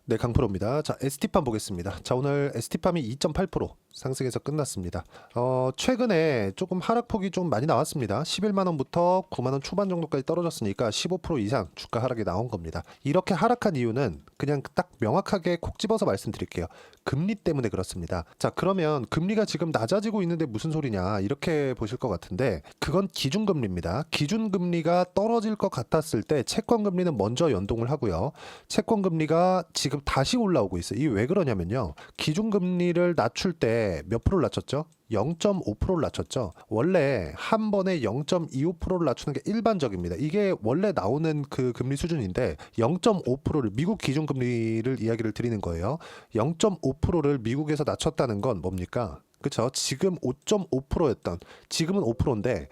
네, 강프로입니다. 자, ST팜 보겠습니다. 자, 오늘 ST팜이 2.8% 상승해서 끝났습니다. 최근에 조금 하락폭이 좀 많이 나왔습니다. 11만 원부터 9만 원 초반 정도까지 떨어졌으니까 15% 이상 주가 하락이 나온 겁니다. 이렇게 하락한 이유는 그냥 딱 명확하게 콕 집어서 말씀드릴게요. 금리 때문에 그렇습니다. 자, 그러면 금리가 지금 낮아지고 있는데 무슨 소리냐 이렇게 보실 것 같은데 그건 기준금리입니다. 기준금리가 떨어질 것 같았을 때 채권금리는 먼저 연동을 하고요. 채권금리가 지금 다시 올라오고 있어요. 이게 왜 그러냐면요. 기준금리를 낮출 때 몇 프로를 낮췄죠? 0.5%를 낮췄죠. 원래 한 번에 0.25%를 낮추는 게 일반적입니다. 이게 원래 나오는 그 금리 수준인데 0.5%를 미국 기준금리를 이야기를 드리는 거예요. 0.5%를 미국에서 낮췄다는 건 뭡니까? 그쵸? 지금 5.5%였던 지금은 5%인데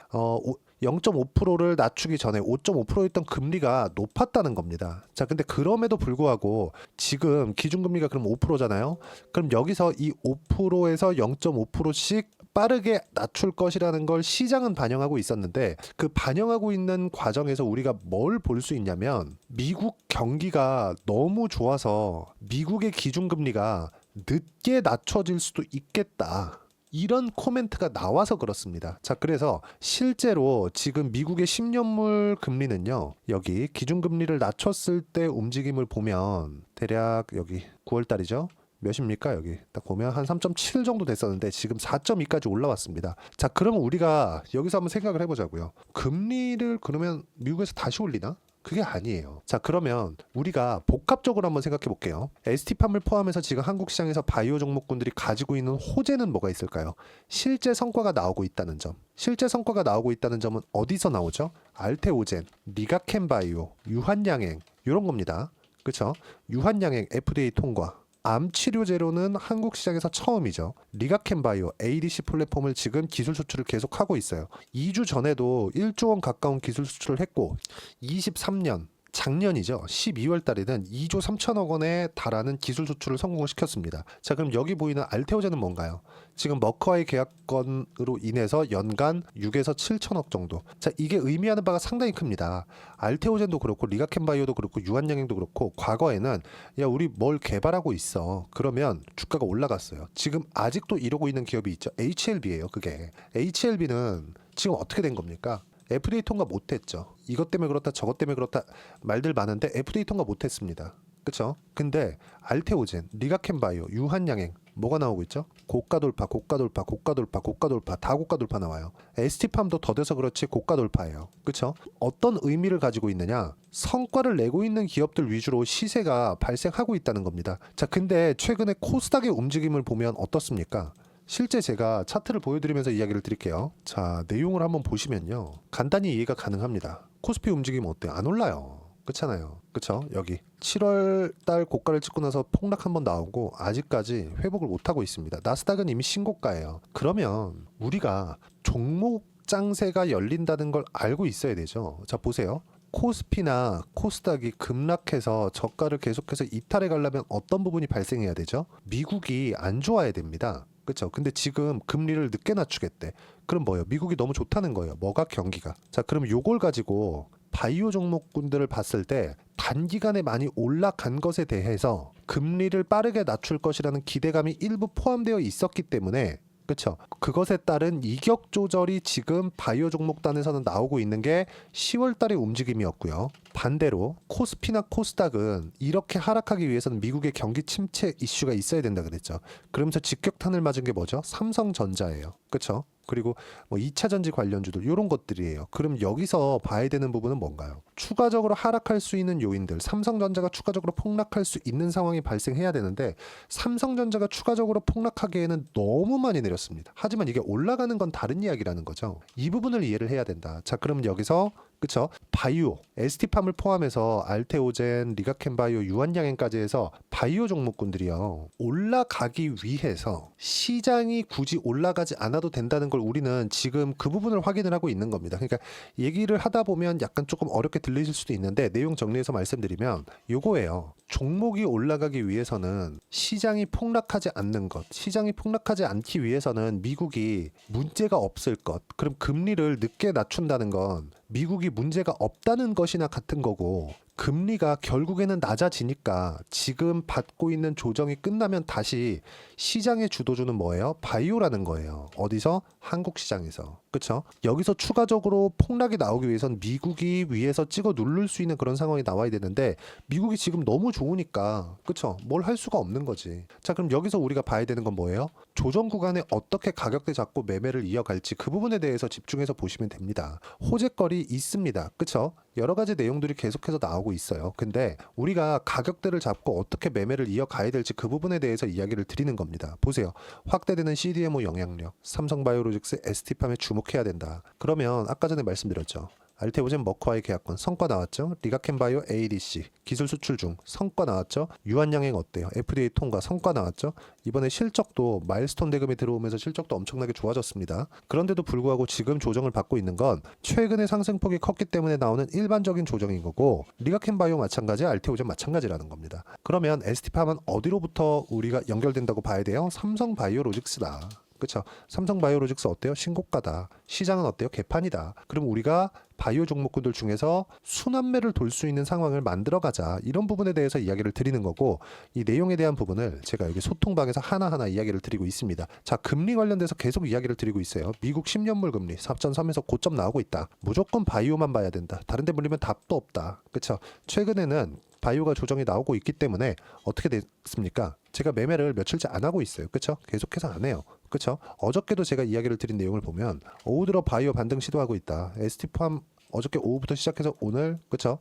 0.5%를 낮추기 전에 5.5%였던 금리가 높았다는 겁니다. 자, 근데 그럼에도 불구하고 지금 기준금리가 그럼 5%잖아요. 그럼 여기서 이 5%에서 0.5%씩 빠르게 낮출 것이라는 걸 시장은 반영하고 있었는데 그 반영하고 있는 과정에서 우리가 뭘 볼 수 있냐면 미국 경기가 너무 좋아서 미국의 기준금리가 늦게 낮춰질 수도 있겠다. 이런 코멘트가 나와서 그렇습니다. 자, 그래서 실제로 지금 미국의 10년물 금리는요. 여기 기준금리를 낮췄을 때 움직임을 보면 대략 여기 9월 달이죠. 몇입니까? 여기 딱 보면 한 3.7 정도 됐었는데 지금 4.2까지 올라왔습니다. 자, 그러면 우리가 여기서 한번 생각을 해보자고요. 금리를 그러면 미국에서 다시 올리나? 그게 아니에요. 자, 그러면 우리가 복합적으로 한번 생각해 볼게요. ST팜을 포함해서 지금 한국 시장에서 바이오 종목군들이 가지고 있는 호재는 뭐가 있을까요? 실제 성과가 나오고 있다는 점. 실제 성과가 나오고 있다는 점은 어디서 나오죠? 알테오젠, 리가켄바이오, 유한양행 이런 겁니다. 그렇죠? 유한양행 FDA 통과. 암 치료제로는 한국 시장에서 처음이죠. 리가켄바이오 ADC 플랫폼을 지금 기술 수출을 계속하고 있어요. 2주 전에도 1조 원 가까운 기술 수출을 했고 23년 작년이죠. 12월 달에는 2조 3천억 원에 달하는 기술 수출을 성공을 시켰습니다. 자, 그럼 여기 보이는 알테오젠은 뭔가요? 지금 머커와의 계약건으로 인해서 연간 6에서 7천억 정도. 자, 이게 의미하는 바가 상당히 큽니다. 알테오젠도 그렇고 리가켄바이오도 그렇고 유한양행도 그렇고 과거에는 야, 우리 뭘 개발하고 있어. 그러면 주가가 올라갔어요. 지금 아직도 이러고 있는 기업이 있죠. HLB예요, 그게. HLB는 지금 어떻게 된 겁니까? FDA 통과 못했죠. 이것 때문에 그렇다 저것 때문에 그렇다 말들 많은데 FDA 통과 못했습니다. 그쵸? 근데 알테오젠, 리가켄바이오, 유한양행 뭐가 나오고 있죠? 고가 돌파, 고가 돌파, 고가 돌파, 고가 돌파 다 고가 돌파 나와요. ST팜도 더뎌서 그렇지 고가 돌파예요. 그쵸? 어떤 의미를 가지고 있느냐? 성과를 내고 있는 기업들 위주로 시세가 발생하고 있다는 겁니다. 자, 근데 최근에 코스닥의 움직임을 보면 어떻습니까? 실제 제가 차트를 보여드리면서 이야기를 드릴게요. 자, 내용을 한번 보시면요. 간단히 이해가 가능합니다. 코스피 움직임 어때요? 안 올라요. 그렇잖아요. 그쵸? 여기 7월 달 고가를 찍고 나서 폭락 한번 나오고 아직까지 회복을 못하고 있습니다. 나스닥은 이미 신고가예요. 그러면 우리가 종목 장세가 열린다는 걸 알고 있어야 되죠. 자, 보세요. 코스피나 코스닥이 급락해서 저가를 계속해서 이탈해 가려면 어떤 부분이 발생해야 되죠? 미국이 안 좋아야 됩니다. 그렇죠. 근데 지금 금리를 늦게 낮추겠대. 그럼 뭐예요? 미국이 너무 좋다는 거예요. 뭐가 경기가. 자, 그럼 요걸 가지고 바이오 종목군들을 봤을 때 단기간에 많이 올라간 것에 대해서 금리를 빠르게 낮출 것이라는 기대감이 일부 포함되어 있었기 때문에 그렇죠. 그것에 따른 이격 조절이 지금 바이오 종목단에서는 나오고 있는 게 10월 달의 움직임이었고요. 반대로 코스피나 코스닥은 이렇게 하락하기 위해서는 미국의 경기 침체 이슈가 있어야 된다 그랬죠. 그러면서 직격탄을 맞은 게 뭐죠? 삼성전자예요. 그렇죠? 그리고 뭐 2차 전지 관련주들 이런 것들이에요. 그럼 여기서 봐야 되는 부분은 뭔가요? 추가적으로 하락할 수 있는 요인들, 삼성전자가 추가적으로 폭락할 수 있는 상황이 발생해야 되는데 삼성전자가 추가적으로 폭락하기에는 너무 많이 내렸습니다. 하지만 이게 올라가는 건 다른 이야기라는 거죠. 이 부분을 이해를 해야 된다. 자, 그럼 여기서 그쵸? 바이오, ST팜을 포함해서 알테오젠, 리가켄바이오, 유한양행까지 해서 바이오 종목군들이요. 올라가기 위해서 시장이 굳이 올라가지 않아도 된다는 걸 우리는 지금 그 부분을 확인을 하고 있는 겁니다. 그러니까 얘기를 하다 보면 약간 조금 어렵게 들리실 수도 있는데 내용 정리해서 말씀드리면 요거예요. 종목이 올라가기 위해서는 시장이 폭락하지 않는 것, 시장이 폭락하지 않기 위해서는 미국이 문제가 없을 것, 그럼 금리를 늦게 낮춘다는 건 미국이 문제가 없다는 것이나 같은 거고 금리가 결국에는 낮아지니까 지금 받고 있는 조정이 끝나면 다시 시장의 주도주는 뭐예요? 바이오라는 거예요. 어디서? 한국 시장에서. 그렇죠? 여기서 추가적으로 폭락이 나오기 위해선 미국이 위에서 찍어 누를 수 있는 그런 상황이 나와야 되는데 미국이 지금 너무 좋으니까 그렇죠? 뭘 할 수가 없는 거지. 자, 그럼 여기서 우리가 봐야 되는 건 뭐예요? 조정 구간에 어떻게 가격대 잡고 매매를 이어갈지 그 부분에 대해서 집중해서 보시면 됩니다. 호재거리 있습니다. 그렇죠? 여러 가지 내용들이 계속해서 나오고 있어요. 근데 우리가 가격대를 잡고 어떻게 매매를 이어가야 될지 그 부분에 대해서 이야기를 드리는 겁니다. 보세요. 확대되는 CDMO 영향력, 삼성바이오로직스, ST팜에 주목해야 된다. 그러면 아까 전에 말씀드렸죠. 알테오젠 머커와의 계약권 성과 나왔죠. 리가켄바이오 ADC 기술 수출 중 성과 나왔죠. 유한양행 어때요? FDA 통과 성과 나왔죠. 이번에 실적도 마일스톤 대금이 들어오면서 실적도 엄청나게 좋아졌습니다. 그런데도 불구하고 지금 조정을 받고 있는 건 최근에 상승폭이 컸기 때문에 나오는 일반적인 조정인 거고 리가켄바이오 마찬가지, 알테오젠 마찬가지라는 겁니다. 그러면 ST팜은 어디로부터 우리가 연결된다고 봐야 돼요? 삼성바이오로직스다. 그렇죠. 삼성바이오로직스 어때요? 신고가다. 시장은 어때요? 개판이다. 그럼 우리가 바이오 종목군들 중에서 순환매를 돌 수 있는 상황을 만들어가자. 이런 부분에 대해서 이야기를 드리는 거고 이 내용에 대한 부분을 제가 여기 소통방에서 하나하나 이야기를 드리고 있습니다. 자, 금리 관련돼서 계속 이야기를 드리고 있어요. 미국 10년물 금리 4.3에서 고점 나오고 있다. 무조건 바이오만 봐야 된다. 다른 데 물리면 답도 없다. 그렇죠. 최근에는 바이오가 조정이 나오고 있기 때문에 어떻게 됐습니까? 제가 매매를 며칠째 안 하고 있어요. 그렇죠? 계속해서 안 해요. 그렇죠? 어저께도 제가 이야기를 드린 내용을 보면 오후 들어 바이오 반등 시도하고 있다. ST팜 어저께 오후부터 시작해서 오늘 그렇죠?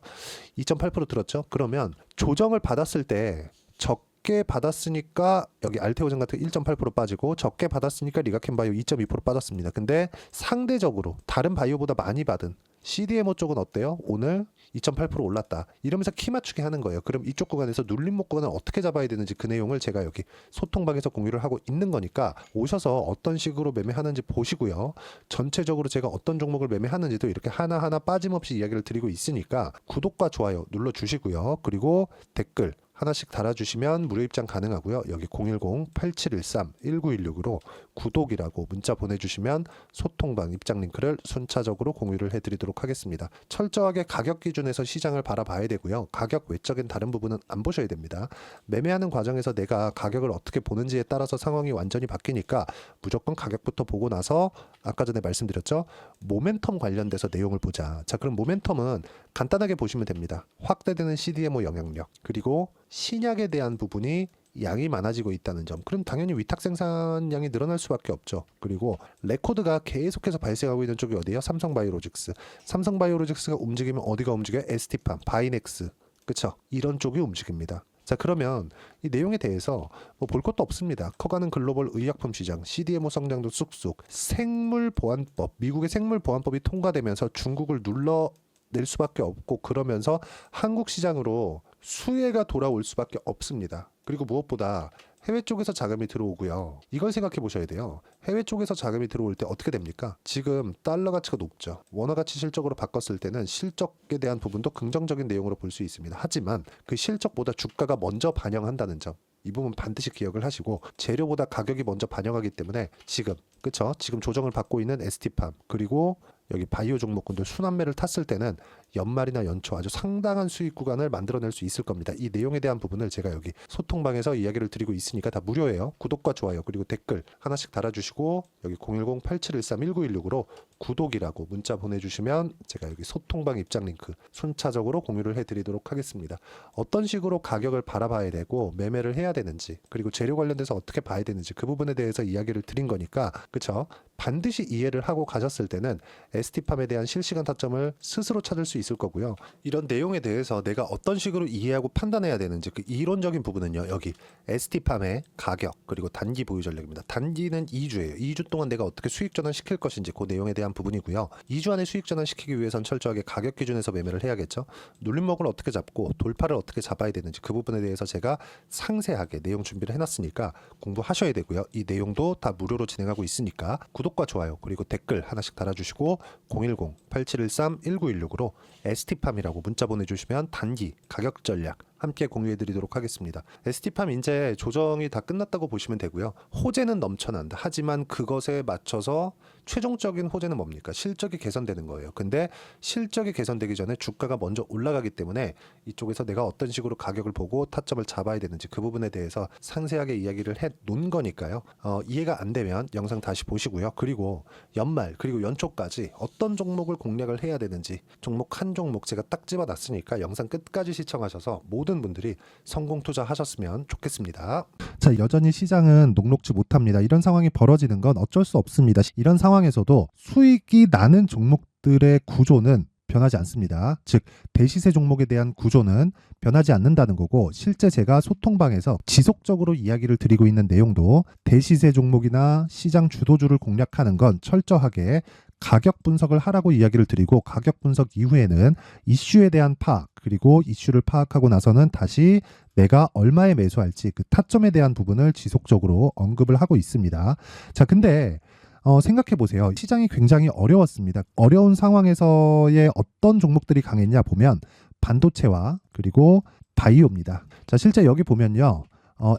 2.8% 들었죠? 그러면 조정을 받았을 때 적게 받았으니까 여기 알테오젠 같은 1.8% 빠지고 적게 받았으니까 리가켄바이오 2.2% 빠졌습니다. 근데 상대적으로 다른 바이오보다 많이 받은 CDMO 쪽은 어때요? 오늘 2.8% 올랐다. 이러면서 키 맞추기 하는 거예요. 그럼 이쪽 구간에서 눌림목 구간을 어떻게 잡아야 되는지 그 내용을 제가 여기 소통방에서 공유를 하고 있는 거니까 오셔서 어떤 식으로 매매하는지 보시고요. 전체적으로 제가 어떤 종목을 매매하는지도 이렇게 하나하나 빠짐없이 이야기를 드리고 있으니까 구독과 좋아요 눌러주시고요. 그리고 댓글 하나씩 달아주시면 무료 입장 가능하고요. 여기 010-8713-1916으로 구독이라고 문자 보내주시면 소통방 입장 링크를 순차적으로 공유를 해드리도록 하겠습니다. 철저하게 가격 기준에서 시장을 바라봐야 되고요. 가격 외적인 다른 부분은 안 보셔야 됩니다. 매매하는 과정에서 내가 가격을 어떻게 보는지에 따라서 상황이 완전히 바뀌니까 무조건 가격부터 보고 나서 아까 전에 말씀드렸죠. 모멘텀 관련돼서 내용을 보자. 자, 그럼 모멘텀은 간단하게 보시면 됩니다. 확대되는 CDMO 영향력 그리고 신약에 대한 부분이 양이 많아지고 있다는 점. 그럼 당연히 위탁 생산량이 늘어날 수밖에 없죠. 그리고 레코드가 계속해서 발생하고 있는 쪽이 어디예요? 삼성바이오로직스. 삼성바이오로직스가 움직이면 어디가 움직여요? ST팜, 바이넥스. 그렇죠? 이런 쪽이 움직입니다. 자, 그러면 이 내용에 대해서 뭐 볼 것도 없습니다. 커가는 글로벌 의약품 시장, CDMO 성장도 쑥쑥, 생물보안법, 미국의 생물보안법이 통과되면서 중국을 눌러낼 수밖에 없고 그러면서 한국 시장으로 수혜가 돌아올 수밖에 없습니다. 그리고 무엇보다 해외 쪽에서 자금이 들어오고요. 이걸 생각해 보셔야 돼요. 해외 쪽에서 자금이 들어올 때 어떻게 됩니까? 지금 달러 가치가 높죠. 원화 가치 실적으로 바꿨을 때는 실적에 대한 부분도 긍정적인 내용으로 볼 수 있습니다. 하지만 그 실적보다 주가가 먼저 반영한다는 점. 이 부분 반드시 기억을 하시고 재료보다 가격이 먼저 반영하기 때문에 지금 그쵸? 지금 조정을 받고 있는 ST팜 그리고 여기 바이오 종목군들 순환매를 탔을 때는 연말이나 연초 아주 상당한 수익 구간을 만들어낼 수 있을 겁니다. 이 내용에 대한 부분을 제가 여기 소통방에서 이야기를 드리고 있으니까 다 무료예요. 구독과 좋아요 그리고 댓글 하나씩 달아주시고 여기 010-8713-1916으로 구독이라고 문자 보내주시면 제가 여기 소통방 입장 링크 순차적으로 공유를 해드리도록 하겠습니다. 어떤 식으로 가격을 바라봐야 되고 매매를 해야 되는지 그리고 재료 관련돼서 어떻게 봐야 되는지 그 부분에 대해서 이야기를 드린 거니까 그쵸? 반드시 이해를 하고 가셨을 때는 ST팜에 대한 실시간 타점을 스스로 찾을 수 있을 거고요. 이런 내용에 대해서 내가 어떤 식으로 이해하고 판단해야 되는지 그 이론적인 부분은요. 여기 ST팜의 가격 그리고 단기 보유 전략입니다. 단기는 2주예요. 2주 동안 내가 어떻게 수익 전환 시킬 것인지 그 내용에 대한 부분이고요. 2주 안에 수익 전환 시키기 위해선 철저하게 가격 기준에서 매매를 해야겠죠. 눌림목을 어떻게 잡고 돌파를 어떻게 잡아야 되는지 그 부분에 대해서 제가 상세하게 내용 준비를 해놨으니까 공부하셔야 되고요. 이 내용도 다 무료로 진행하고 있으니까 구독과 좋아요 그리고 댓글 하나씩 달아주시고 010-8713-1916으로 ST팜이라고 문자 보내주시면 단기 가격 전략 함께 공유해 드리도록 하겠습니다. ST팜 이제 조정이 다 끝났다고 보시면 되고요. 호재는 넘쳐난다. 하지만 그것에 맞춰서 최종적인 호재는 뭡니까? 실적이 개선되는 거예요. 근데 실적이 개선되기 전에 주가가 먼저 올라가기 때문에 이쪽에서 내가 어떤 식으로 가격을 보고 타점을 잡아야 되는지 그 부분에 대해서 상세하게 이야기를 해 놓은 거니까요. 이해가 안 되면 영상 다시 보시고요. 그리고 연말 그리고 연초까지 어떤 종목을 공략을 해야 되는지 종목 한 종목 제가 딱 집어놨으니까 영상 끝까지 시청하셔서 모든 분들이 성공 투자하셨으면 좋겠습니다. 자, 여전히 시장은 녹록지 못합니다. 이런 상황이 벌어지는 건 어쩔 수 없습니다. 이런 상황에서도 수익이 나는 종목들의 구조는 변하지 않습니다. 즉 대시세 종목에 대한 구조는 변하지 않는다는 거고, 실제 제가 소통방에서 지속적으로 이야기를 드리고 있는 내용도 대시세 종목이나 시장 주도주를 공략하는 건 철저하게 가격 분석을 하라고 이야기를 드리고, 가격 분석 이후에는 이슈에 대한 파악, 그리고 이슈를 파악하고 나서는 다시 내가 얼마에 매수할지 그 타점에 대한 부분을 지속적으로 언급을 하고 있습니다. 자, 근데 생각해 보세요. 시장이 굉장히 어려웠습니다. 어려운 상황에서의 어떤 종목들이 강했냐 보면 반도체와 그리고 바이오입니다. 자, 실제 여기 보면요.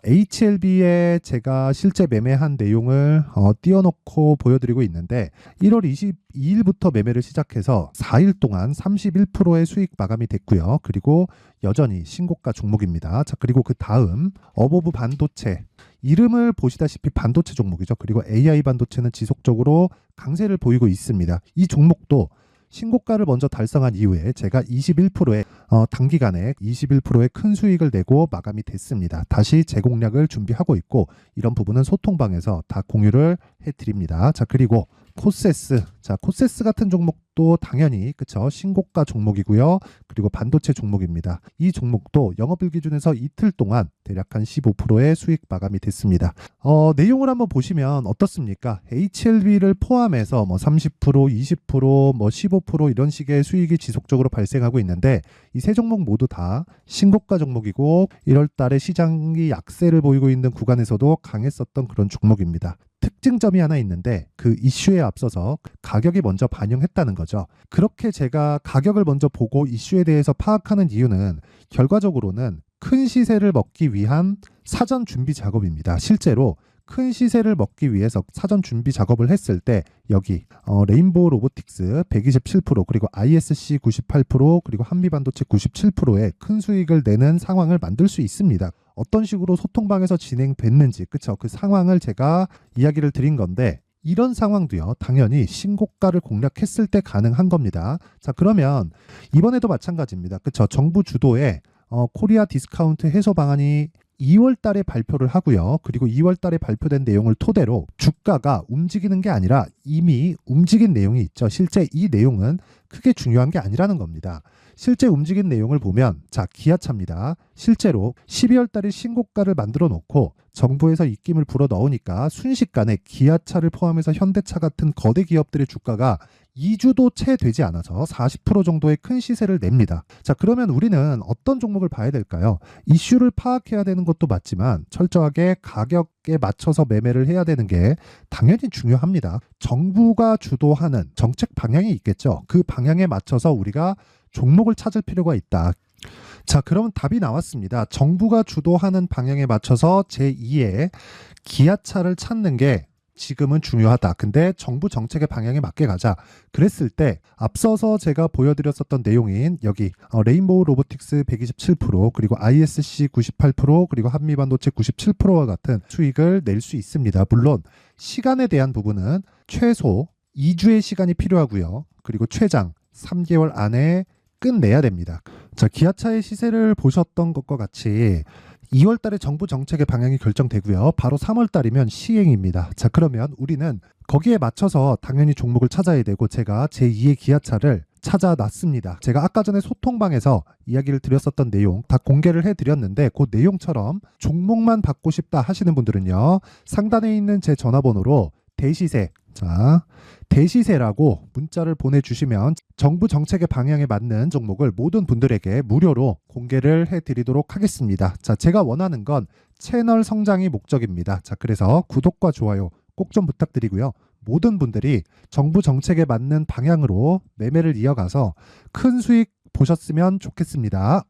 HLB에 제가 실제 매매한 내용을 띄워놓고 보여드리고 있는데 1월 22일부터 매매를 시작해서 4일 동안 31%의 수익 마감이 됐고요. 그리고 여전히 신고가 종목입니다. 자, 그리고 그 다음 어보브 반도체, 이름을 보시다시피 반도체 종목이죠. 그리고 AI 반도체는 지속적으로 강세를 보이고 있습니다. 이 종목도 신고가를 먼저 달성한 이후에 제가 21%의 단기간에 21%의 큰 수익을 내고 마감이 됐습니다. 다시 재공략을 준비하고 있고, 이런 부분은 소통방에서 다 공유를 해드립니다. 자, 그리고 코세스. 자, 코세스 같은 종목도 당연히 그쵸, 신고가 종목이고요. 그리고 반도체 종목입니다. 이 종목도 영업일 기준에서 이틀 동안 대략 한 15%의 수익 마감이 됐습니다. 내용을 한번 보시면 어떻습니까? HLB를 포함해서 뭐 30%, 20%, 뭐 15% 이런 식의 수익이 지속적으로 발생하고 있는데, 이 세 종목 모두 다 신고가 종목이고 1월 달에 시장이 약세를 보이고 있는 구간에서도 강했었던 그런 종목입니다. 특징점이 하나 있는데 그 이슈에 앞서서 가격이 먼저 반영했다는 거죠. 그렇게 제가 가격을 먼저 보고 이슈에 대해서 파악하는 이유는 결과적으로는 큰 시세를 먹기 위한 사전 준비 작업입니다. 실제로 큰 시세를 먹기 위해서 사전 준비 작업을 했을 때 여기 레인보우 로보틱스 127%, 그리고 ISC 98%, 그리고 한미반도체 97%의 큰 수익을 내는 상황을 만들 수 있습니다. 어떤 식으로 소통방에서 진행됐는지, 그쵸? 그 상황을 제가 이야기를 드린 건데, 이런 상황도요, 당연히 신고가를 공략했을 때 가능한 겁니다. 자, 그러면 이번에도 마찬가지입니다. 그쵸? 정부 주도의 코리아 디스카운트 해소 방안이 2월 달에 발표를 하고요. 그리고 2월 달에 발표된 내용을 토대로 주가가 움직이는 게 아니라 이미 움직인 내용이 있죠. 실제 이 내용은 크게 중요한 게 아니라는 겁니다. 실제 움직인 내용을 보면, 자, 기아차입니다. 실제로 12월 달에 신고가를 만들어 놓고 정부에서 입김을 불어 넣으니까 순식간에 기아차를 포함해서 현대차 같은 거대 기업들의 주가가 2주도 채 되지 않아서 40% 정도의 큰 시세를 냅니다. 자, 그러면 우리는 어떤 종목을 봐야 될까요? 이슈를 파악해야 되는 것도 맞지만 철저하게 가격에 맞춰서 매매를 해야 되는 게 당연히 중요합니다. 정부가 주도하는 정책 방향이 있겠죠. 그 방향에 맞춰서 우리가 종목을 찾을 필요가 있다. 자, 그러면 답이 나왔습니다. 정부가 주도하는 방향에 맞춰서 제2의 기아차를 찾는 게 지금은 중요하다. 근데 정부 정책의 방향에 맞게 가자. 그랬을 때 앞서서 제가 보여드렸었던 내용인 여기 레인보우 로보틱스 127%, 그리고 ISC 98%, 그리고 한미반도체 97%와 같은 수익을 낼 수 있습니다. 물론 시간에 대한 부분은 최소 2주의 시간이 필요하고요. 그리고 최장 3개월 안에 끝내야 됩니다. 자, 기아차의 시세를 보셨던 것과 같이 2월 달에 정부 정책의 방향이 결정되고요. 바로 3월 달이면 시행입니다. 자, 그러면 우리는 거기에 맞춰서 당연히 종목을 찾아야 되고, 제가 제2의 기아차를 찾아놨습니다. 제가 아까 전에 소통방에서 이야기를 드렸었던 내용 다 공개를 해드렸는데, 그 내용처럼 종목만 받고 싶다 하시는 분들은요, 상단에 있는 제 전화번호로 대시세, 자, 대시세라고 문자를 보내주시면 정부 정책의 방향에 맞는 종목을 모든 분들에게 무료로 공개를 해드리도록 하겠습니다. 자, 제가 원하는 건 채널 성장이 목적입니다. 자, 그래서 구독과 좋아요 꼭 좀 부탁드리고요. 모든 분들이 정부 정책에 맞는 방향으로 매매를 이어가서 큰 수익 보셨으면 좋겠습니다.